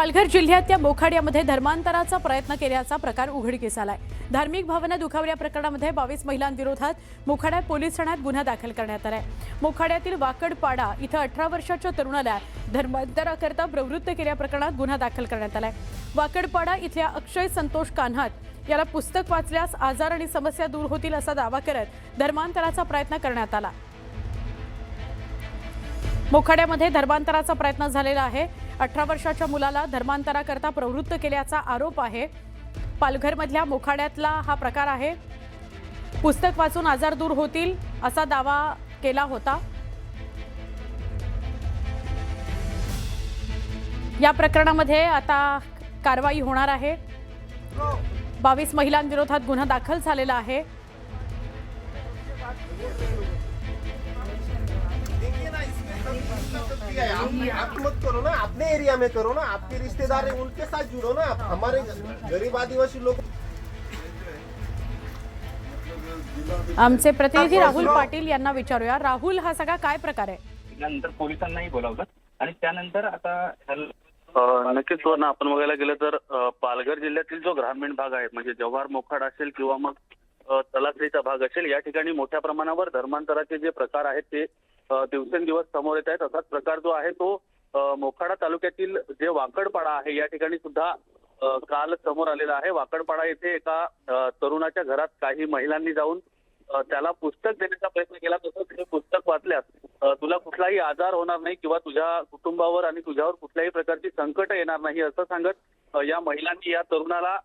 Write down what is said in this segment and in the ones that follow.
पालघर जिल्ह्यात मोखाड्यामध्ये धर्मांतराचा प्रयत्न केल्याचा प्रकार उघडकीस आलाय। धार्मिक भावना दुखावल्या प्रकरणामध्ये 22 महिलांविरोधात मोखाडा पोलीस ठाण्यात गुन्हा दाखल करण्यात आलाय। मोखाड्यातील वाकडपाडा इथं 18 वर्षाच्या तरुणाला धर्मांतराकरता प्रवृत्त केल्याप्रकरणात गुन्हा दाखल करण्यात आलाय। वाकडपाडा इथल्या अक्षय संतोष कान्हात याला पुस्तक वाचल्यास आजार आणि समस्या दूर होतील असा दावा करत धर्मांतराचा प्रयत्न करण्यात आला। मोखाड्यामध्ये धर्मांतराचा प्रयत्न झालेला आहे। 18 वर्षाच्या मुलाला धर्मांतराकरता प्रवृत्त केल्याचा आरोप आहे। पालघरमधल्या मोखाड्यातला हा प्रकार आहे। पुस्तक वाचून आजार दूर होतील असा दावा केला होता। या प्रकरणामध्ये आता कारवाई होणार आहे। 22 महिलांविरोधात गुन्हा दाखल झालेला आहे। आप मत करो ना, अपने एरिया में करो ना, आपके रिश्तेदार हैं उनके साथ जुड़ो ना। हमारे गरीब आदिवासी लोग। आमचे प्रतिनिधी राहुल पाटील यांना विचारूया। राहुल, हा सगळा काय प्रकार आहे? नंतर पोलिसांनाही बोलावलं आणि त्यानंतर आता नक्कीच हो ना, आपण बघायला गेलं तर पालघर जिल्ह्यातील जो ग्रामीण भाग आहे म्हणजे जव्हार मोखाड असेल किंवा मग तलासरीचा भाग असेल, या ठिकाणी मोठ्या प्रमाणावर धर्मांतराचे जे प्रकार आहेत ते दिवसेंदिवस समोर येत आहेत। असाच प्रकार जो आहे तो मोखाडा तालुक्यातील जे वाकडपाडा आहे या ठिकाणी सुद्धा काल समोर आलेला आहे। वाकडपाडा येथे एका तरुणाच्या घरात काही महिलांनी जाऊन त्याला पुस्तक देण्याचा प्रयत्न केला। तसंच हे पुस्तक वाचल्यास तुला कुठलाही आजार होणार नाही किंवा तुझ्या कुटुंबावर आणि तुझ्यावर कुठल्याही प्रकारची संकट येणार नाही असं सांगत या महिलांनी या तरुणाला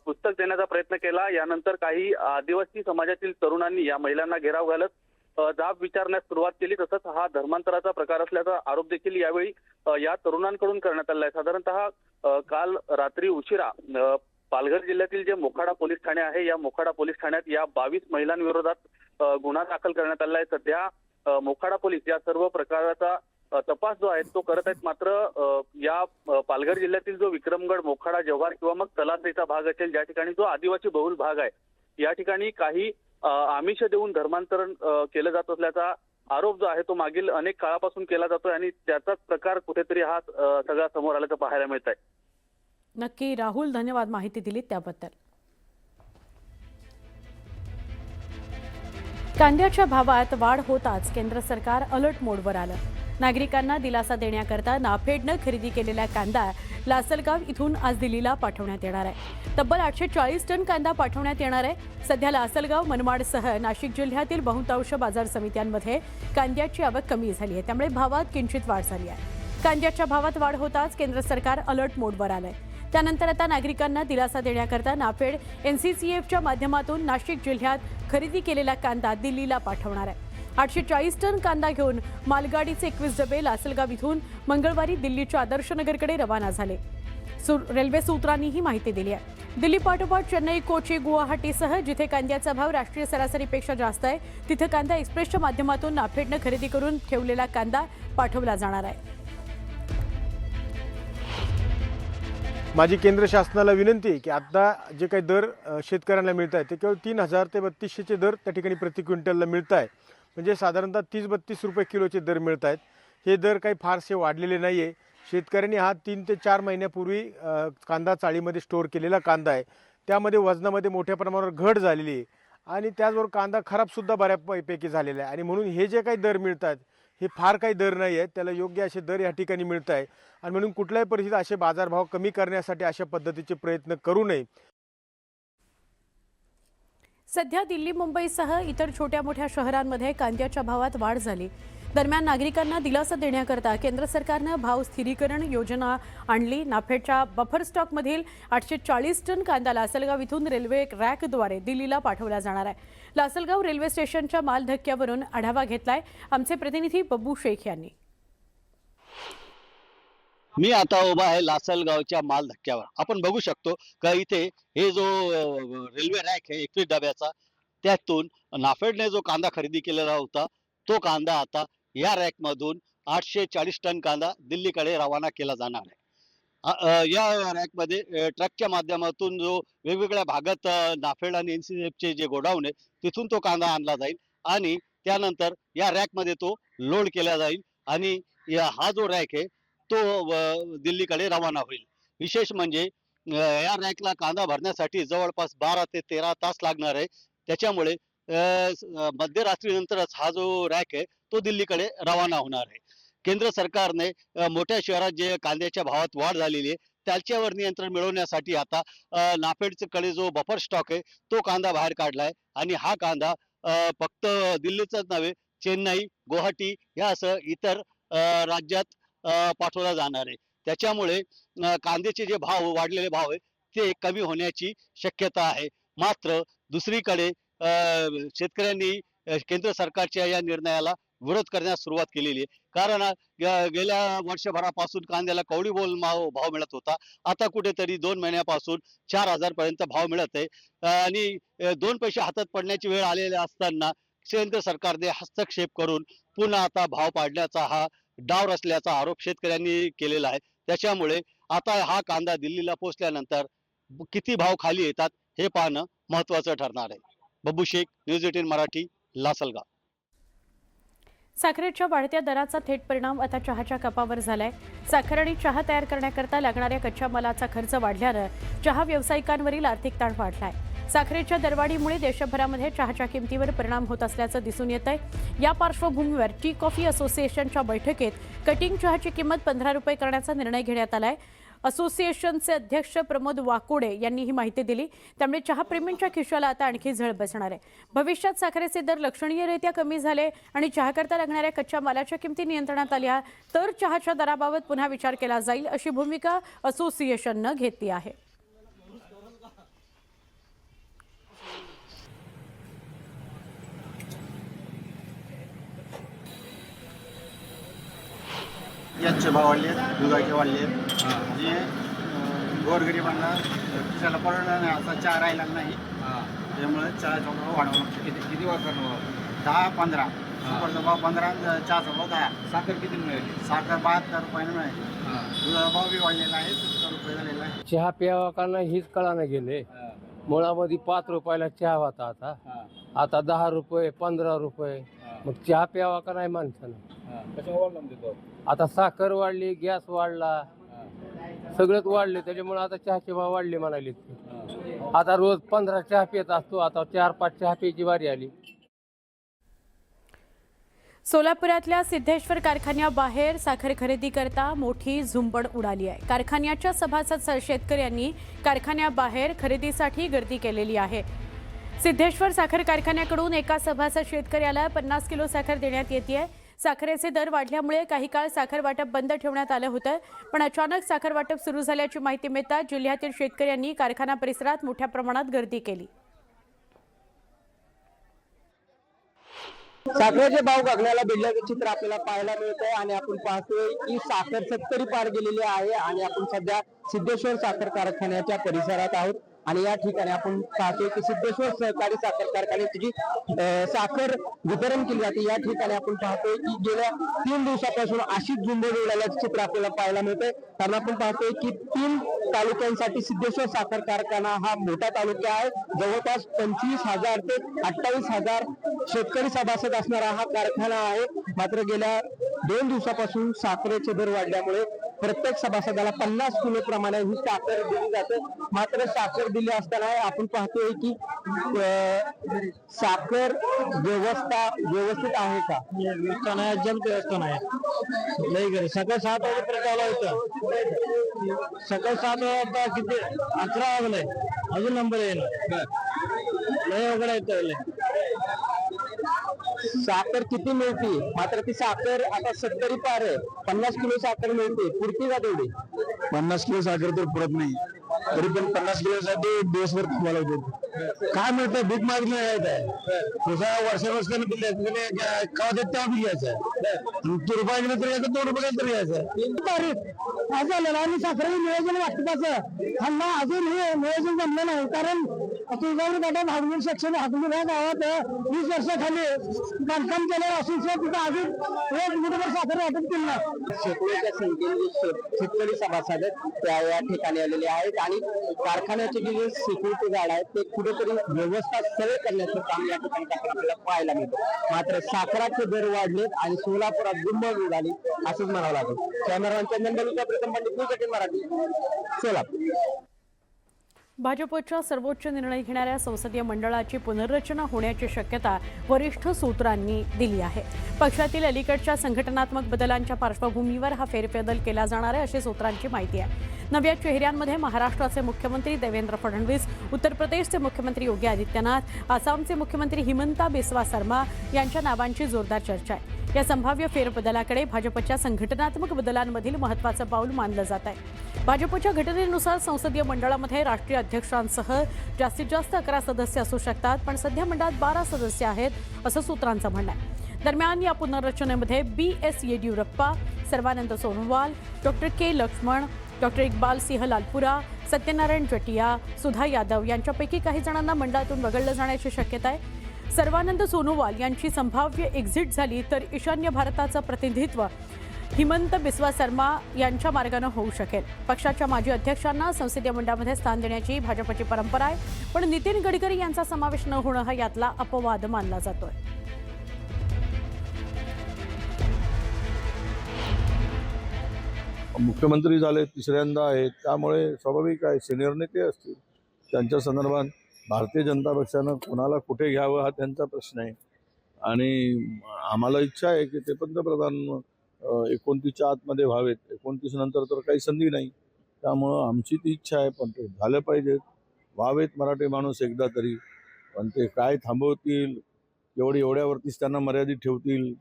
पुस्तक देण्याचा प्रयत्न केला। यानंतर काही आदिवासी समाजातील तरुणांनी या महिलांना घेराव घालत जाब विचारण्यास सुरुवात केली। तसंच हा धर्मांतराचा प्रकार असल्याचा आरोप देखील यावेळी या तरुणांकडून करण्यात आला आहे। साधारणतः काल रात्री उशिरा पालघर जिल्ह्यातील जे मोखाडा पोलीस ठाणे आहे या मोखाडा पोलीस ठाण्यात या 22 महिलांविरोधात गुन्हा दाखल करण्यात आला आहे। सध्या मोखाडा पोलीस या सर्व प्रकाराचा तपास जो आहे तो करत आहेत। मात्र या पालघर जिल्ह्यातील जो विक्रमगड, मोखाडा, जव्हार किंवा मग तलासरीचा भाग असेल, ज्या ठिकाणी जो आदिवासी बहुल भाग आहे या ठिकाणी काही आमिष देऊन धर्मांतरण केलं जात असल्याचा आरोप जो आहे तो मागील अनेक काळापासून केला जातोय आणि त्याचाच प्रकार कुठेतरी हा सगळा समोर आल्याचं पाहायला मिळत आहे। नक्की राहुल, धन्यवाद माहिती दिली त्याबद्दल। कांद्याच्या भावात वाढ होताच केंद्र सरकार अलर्ट मोडवर आलं। नागरिकांना दिलासा देण्याकरता नाफेडनं खरेदी केलेला कांदा लासलगाव इथून आज दिल्लीला पाठवण्यात येणार आहे। तब्बल 840 टन कांदा पाठवण्यात येणार आहे। सध्या लासलगाव, मनमाडसह नाशिक जिल्ह्यातील बहुतांश बाजार समित्यांमध्ये कांद्याची आवक कमी झाली आहे, त्यामुळे भावात किंचित वाढ झाली आहे। कांद्याच्या भावात वाढ होताच केंद्र सरकार अलर्ट मोडवर आलंय। त्यानंतर आता नागरिकांना दिलासा देण्याकरता नाफेड NCCFच्या माध्यमातून नाशिक जिल्ह्यात खरेदी केलेला कांदा दिल्लीला पाठवणार आहे। 840 टन कांदा घेऊन मालगाडीचे 21 डबे लासलगाव इथून मंगळवारी दिल्लीच्या आदर्शनगरकडे रवाना झाले। रेल्वे सूत्रांनी ही माहिती दिली आहे। दिल्ली पाठोपाठ चेन्नई, कोची, गुवाहाटीसह जिथे कांद्याचा भाव राष्ट्रीय सरासरीपेक्षा जास्त आहे तिथे कांदा एक्सप्रेसच्या माध्यमातून नाफेडनं खरेदी करून ठेवलेला कांदा पाठवला जाणार आहे। माझी केंद्र शासनाला विनंती आहे की आता जे काही दर शेतकऱ्यांना मिळत आहे ते केवळ 3000 ते 3200चे दर त्या ठिकाणी प्रति क्विंटलला मिळत आहे। म्हणजे साधारणतः 30-32 रुपये किलोचे दर मिळत आहेत। हे दर काही फारसे वाढलेले नाही आहे। शेतकऱ्यांनी हा 3 ते 4 महिन्यापूर्वी कांदा चाळीमध्ये स्टोअर केलेला कांदा आहे, त्यामध्ये वजनामध्ये मोठ्या प्रमाणावर घट झालेली आहे आणि त्याचबरोबर कांदा खराबसुद्धा बऱ्यापैकी झालेला आहे आणि म्हणून हे जे काही दर मिळतात हे फार काही दर नाही आहेत, त्याला योग्य असे दर या ठिकाणी मिळत आहे आणि म्हणून कुठल्याही परिस्थितीत असे बाजारभाव कमी करण्यासाठी अशा पद्धतीचे प्रयत्न करू नये। सध्या दिल्ली, मुंबईसह इतर छोट्या मोठ्या शहरांमध्ये कांद्याच्या भावात वाढ झाली। दरम्यान नागरिकांना दिलासा देण्याकरता केंद्र सरकारनं भाव स्थिरीकरण योजना आणली। नाफेडच्या बफर स्टॉकमधील 840 टन कांदा लासलगाव इथून रेल्वे रॅकद्वारे दिल्लीला पाठवला जाणार आहे। लासलगाव रेल्वे स्टेशनच्या माल धक्क्यावरून आढावा घेतलाय आमचे प्रतिनिधी बब्बू शेख यांनी। मी आता उभा आहे लासलगावच्या माल धक्क्यावर। आपण बघू शकतो का इथे हे जो रेल्वे रॅक आहे 21 डब्याचा, त्यातून नाफेडने जो कांदा खरेदी केलेला होता तो कांदा आता या रॅक मधून 840 टन कांदा दिल्लीकडे रवाना केला जाणार आहे। या रॅक मध्ये ट्रकच्या माध्यमातून जो वेगवेगळ्या भागात नाफेड आणि NCCFचे जे गोडाऊन आहे तिथून तो कांदा आणला जाईल आणि त्यानंतर या रॅक मध्ये तो लोड केला जाईल आणि हा जो रॅक आहे तो दिल्लीकडे रवाना होईल. विशेष म्हणजे या रॅकला कांदा भरण्यासाठी जवळपास 12 ते 13 तास लागणार आहे. त्याच्यामुळे मध्यरात्रीनंतरच हा जो रॅक आहे तो दिल्लीकडे रवाना होणार आहे. केंद्र सरकारने मोठ्या शहरात जे कांद्याच्या भावात वाढ झालेली आहे त्याच्यावर नियंत्रण मिळवण्यासाठी आता नाफेडकडे जो बफर स्टॉक आहे तो कांदा बाहेर काढलाय आणि हा कांदा फक्त दिल्लीचाच नव्हे, चेन्नई, गुवाहाटी यासह इतर राज्यात पाठवला जाणार आहे. त्याच्यामुळे कांद्याचे जे भाव वाढलेले भाव आहे ते कमी होण्याची शक्यता आहे. मात्र दुसरीकडे शेतकऱ्यांनी केंद्र सरकारच्या या निर्णयाला विरोध करण्यास सुरुवात केलेली आहे. कारण गेल्या वर्षभरापासून कांद्याला कवडीमोल भाव मिळत होता. आता कुठेतरी 2 महिन्यापासून 4,000 पर्यंत भाव मिळत आहे आणि 2 पैसे हातात पडण्याची वेळ आलेली असताना केंद्र सरकारने हस्तक्षेप करून पुन्हा आता भाव पाडण्याचा हा डाव रचल्याचा आरोप शेतकऱ्यांनी केलेला आहे. त्याच्यामुळे आता हा कांदा दिल्लीला पोहोचल्यानंतर किती भाव खाली येतात हे पाहणं महत्त्वाचं ठरणार आहे. बब्बू शेख, न्यूज 18 मराठी, लासलगाव. साखरेच्या वाढत्या दराचा थेट परिणाम आता चहाच्या कपावर झालाय. साखर आणि चहा तयार करण्याकरता लागणाऱ्या कच्च्या मालाचा खर्च वाढल्यानं चहा व्यावसायिकांवरील आर्थिक ताण वाढलाय. साखरेच्या दरवाढीमुळे देशभरामध्ये चहाच्या किमतीवर परिणाम होत असल्याचं दिसून येत आहे. या पार्श्वभूमीवर टी कॉफी असोसिएशनच्या बैठकीत कटिंग चहाची किंमत 15 रुपये करण्याचा निर्णय घेण्यात आलाय. असोसिएशनचे अध्यक्ष प्रमोद वाकोडे यांनी ही माहिती दिली. त्यामुळे चहाप्रेमींच्या खिशाला आता आणखी झळ बसणार आहे. भविष्यात साखरेचे दर लक्षणीयरित्या कमी झाले आणि चहाकरता लागणाऱ्या कच्च्या मालाच्या किमती नियंत्रणात आल्या तर चहाच्या दराबाबत पुन्हा विचार केला जाईल अशी भूमिका असोसिएशननं घेतली आहे. याचे भाव वाढले, दुधाचे वाढले. म्हणजे गोरगरिबांना खिशाला परवडणार नाही असा चहा राहिला नाही. त्यामुळे चहाचा भाव वाढवला. किती वाढणार? 10-15. सुपरचा भाव 15, चहाचा भाव 10. साखर किती मिळाली? साखर 72 रुपयाने मिळाली. दुधाचा भाव बी वाढलेला आहे, 70 रुपये झालेला आहे. चहा प्यावाकांना हीच कळानं गेले. मुळामध्ये 5 रुपयाला चहा होता, आता 10 रुपये, 15 रुपये. मग चहा प्यावा का नाही माणसानं? आता साखर वाढली, गॅस वाढला, सगळंच वाढले. त्याच्यामुळे आता चहाचे भाव वाढले म्हणाले. आता रोज 15 चहा पित असतो, आता 4-5 चहा प्यायची वारी आली. सोलापुरातल्या सिद्धेश्वर कारखान्याबाहेर साखर खरेदी करता मोठी झुंबड उडाली आहे. कारखान्याच्या सभासद शेतकऱ्यांनी कारखान्याबाहेर खरेदीसाठी गर्दी केलेली आहे. सिद्धेश्वर साखर कारखान्याकडून एका सभासद शेतकऱ्याला 50 किलो साखर देण्यात येते. साखरेचे दर वाढल्यामुळे काही काळ साखर वाटप बंद ठेवण्यात आलं होतं, पण अचानक साखर वाटप सुरू झाल्याची माहिती मिळताच जिल्ह्यातील शेतकऱ्यांनी कारखाना परिसरात मोठ्या प्रमाणात गर्दी केली. साखरेचे भाव गगनाला भिडल्याचं चित्र आपल्याला पाहायला मिळत आहे आणि आपण पाहतोय की साखर 70 पार गेलेली आहे आणि आपण सध्या सिद्धेश्वर साखर कारखान्याच्या परिसरात आहोत. आणि या ठिकाणी आपण पाहतोय की सिद्धेश्वर सहकारी साखर कारखान्याची जी साखर वितरण केली जाते या ठिकाणी आपण पाहतोय की गेल्या 3 दिवसापासून अशीच झुंबड उडाल्याचं चित्र आपल्याला पाहायला मिळतंय. कारण आपण पाहतोय की 3 तालुक्यांसाठी सिद्धेश्वर साखर कारखाना हा मोठा तालुका आहे. जवळपास 25,000 ते 28,000 शेतकरी सभासद असणारा हा कारखाना आहे. मात्र गेल्या 2 दिवसापासून साखरेचे दर वाढल्यामुळे प्रत्येक सभासदाला 50 किलो प्रमाणे ही साखर दिली जाते. मात्र साखर दिली असताना आपण पाहतोय की साखर व्यवस्थित आहे का? व्यवस्था नाही, अजून व्यवस्था नाही. लई घरी सकाळ 7 वाजेपर्यंत आला होता. सकाळ 7 वाजता किती 11 वाजले अजून नंबर येईल. लई वगैरे येत. साखर किती मिळते? मात्र ती साखर आता 70 पार आहे. 50 किलो साखर मिळते. पुरती का तेवढी? 50 किलो साखर तर पुरत नाही. तरी पण 50 किलोसाठी दिवसभर तुम्हाला होतो. काय मिळतं? भीक मागणी आहे. तुझा वर्षावर्षाने बिल का देत तेव्हा बिल यायचं. तू रुपये गेलं तरी यायचं, 2 रुपये तरी यायचं. झालं आणि साखरेचं नियोजन वाटपाचं अजून हे नियोजन जमलं नाही. कारण तुळजापूर घाटात हागणूर सेक्शन हागणूर या गावात 20 वर्षाखाली बांधकाम केलेलं असून तिथं अजून एक मुठभर साखर वाटप केलं नाही. शेकडोच्या संख्येने शेतकरी सभासद त्या या ठिकाणी आलेले आहेत आणि कारखान्याचे जे सिक्युरिटी गार्ड आहेत ते कुठेतरी व्यवस्था सरळ करण्याचं काम या ठिकाणी आपल्याला पाहायला मिळतं. मात्र साखराचे दर वाढलेत आणि सोलापुरात गुंबळ उडाली असंच म्हणावं लागेल. कॅमेरामॅन चंदन बलुचा, प्रथम पंडित, न्यूज 18 मराठी, सोलापूर. भाजपच्या सर्वोच्च निर्णय घेणाऱ्या संसदीय मंडळाची पुनर्रचना होण्याची शक्यता वरिष्ठ सूत्रांनी दिली आहे. पक्षातील अलीकडच्या संघटनात्मक बदलांच्या पार्श्वभूमीवर हा फेरबदल केला जाणार आहे अशी सूत्रांची माहिती आहे. नव्या चेहऱ्यांमध्ये महाराष्ट्राचे मुख्यमंत्री देवेंद्र फडणवीस, उत्तर प्रदेशचे मुख्यमंत्री योगी आदित्यनाथ, आसामचे मुख्यमंत्री हिमंता बिस्वा शर्मा यांच्या नावांची जोरदार चर्चा आहे. या संभाव्य फेरबदलाकडे भाजपच्या संघटनात्मक बदलांमधील महत्त्वाचं पाऊल मानलं जात आहे. भाजपच्या घटनेनुसार संसदीय मंडळामध्ये राष्ट्रीय अध्यक्षांसह जास्तीत जास्त 11 सदस्य असू शकतात, पण सध्या मंडळात 12 सदस्य आहेत असं सूत्रांचं म्हणणं आहे. दरम्यान या पुनर्रचनेमध्ये BS येडियुरप्पा, सर्वानंद सोनोवाल, डॉक्टर के लक्ष्मण, डॉक्टर इक्बाल सिंह लालपुरा, सत्यनारायण जटिया, सुधा यादव यांच्यापैकी काही जणांना मंडळातून वगळलं जाण्याची शक्यता आहे. सर्वानंद सोनोवाल यांची संभाव्य एक्झिट झाली तर ईशान्य भारताचं प्रतिनिधित्व हिमंत बिस्वा शर्मा यांच्या मार्गानं होऊ शकेल. पक्षाच्या माजी अध्यक्षांना संसदीय मंडळामध्ये स्थान देण्याची भाजपची परंपरा आहे, पण नितीन गडकरी यांचा समावेश न होणं हा यातला अपवाद मानला जातोय. मुख्यमंत्री झाले, तिसऱ्यांदा आहेत, त्यामुळे स्वाभाविक आहे सिनियर नेते असतील, त्यांच्या संदर्भात भारतीय जनता पक्षानं कोणाला कुठे घ्यावं हा त्यांचा प्रश्न आहे. आणि आम्हाला इच्छा आहे की ते पंतप्रधान 29च्या आतमध्ये व्हावेत. 29 नंतर तर काही संधी नाही, त्यामुळं आमची ती इच्छा आहे. पण ते झालं पाहिजेत, व्हावेत मराठी माणूस एकदा तरी. पण ते काय थांबवतील, एवढ्यावरतीच त्यांना मर्यादित ठेवतील,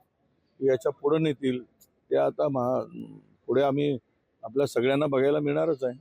याच्या पुढं नेतील, ते आता पुढे आम्ही आपल्या सगळ्यांना बघायला मिळणारच आहे.